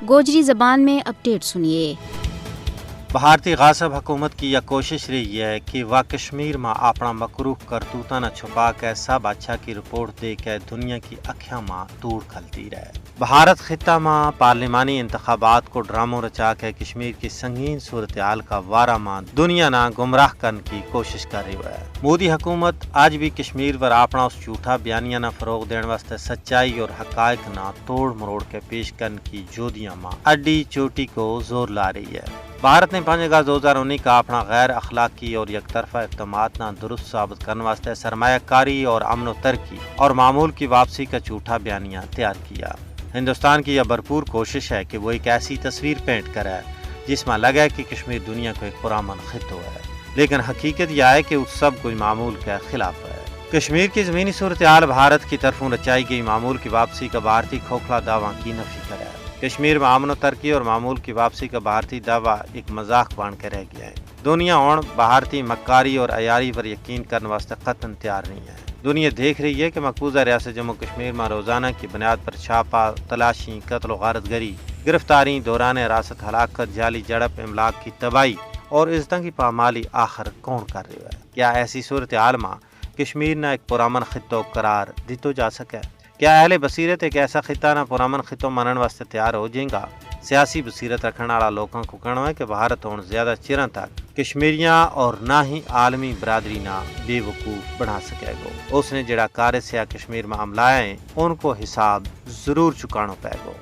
گوجری زبان میں اپڈیٹ سنیے۔ بھارتی غاصب حکومت کی یہ کوشش رہی ہے کہ وہ کشمیر میں اپنا مکروہ کرتوتا نہ چھپا کے سب اچھا کی رپورٹ دے کے دنیا کی اکھیاں ماں توڑ کھلتی رہے۔ بھارت خطہ میں پارلیمانی انتخابات کو ڈراموں رچا کے کشمیر کی سنگین صورتحال کا وارہ ماں دنیا نہ گمراہ کرنے کی کوشش کر رہی ہے۔ مودی حکومت آج بھی کشمیر پر اپنا اس جھوٹا بیانیہ نہ فروغ دینے واسطے سچائی اور حقائق نہ توڑ مروڑ کے پیش کرنے کی جودیاں ماں اڈی چوٹی کو زور لا رہی ہے۔ بھارت نے 5 اگست 2019 کا اپنا غیر اخلاقی اور یک طرفہ اقدامات نہ درست ثابت کرنے واسطے سرمایہ کاری اور امن و ترقی اور معمول کی واپسی کا جھوٹا بیانیہ تیار کیا۔ ہندوستان کی یہ بھرپور کوشش ہے کہ وہ ایک ایسی تصویر پینٹ کرے جس میں لگے کہ کشمیر دنیا کو ایک پرامن خطہ ہے، لیکن حقیقت یہ ہے کہ اس سب کچھ معمول کے خلاف ہے۔ کشمیر کی زمینی صورتحال بھارت کی طرفوں رچائی گئی معمول کی واپسی کا بھارتی کھوکھلا دعویٰ کی نفی کرے۔ کشمیر میں امن و ترقی اور معمول کی واپسی کا بھارتی دعویٰ ایک مذاق بن کے رہ گیا ہے۔ دنیا ہون بھارتی مکاری اور عیاری پر یقین کرنے واسطے قطعاً تیار نہیں ہے۔ دنیا دیکھ رہی ہے کہ مقبوضہ ریاست جموں کشمیر میں روزانہ کی بنیاد پر چھاپا، تلاشی، قتل و غارت گری، گرفتاری، دوران حراست، ہلاکت، جعلی جھڑپ، املاک کی تباہی اور عزتوں کی پامالی آخر کون کر رہا ہے؟ کیا ایسی صورتحال میں کشمیر نہ ایک پرامن خطہ قرار دیتو جا سکے؟ کیا اہل بصیرت ایک ایسا خطہ نہ پرامن خطوں منن واسطے تیار ہو جائیں گا؟ سیاسی بصیرت رکھنے والا لوگوں کو کہنا ہے کہ بھارت ہون زیادہ چروں تک کشمیریاں اور نہ ہی عالمی برادری نہ بے وقوف بنا سکے گا۔ اس نے جڑا کار سیا کشمیر میں عملہ ہیں ان کو حساب ضرور چکانا پائے گا۔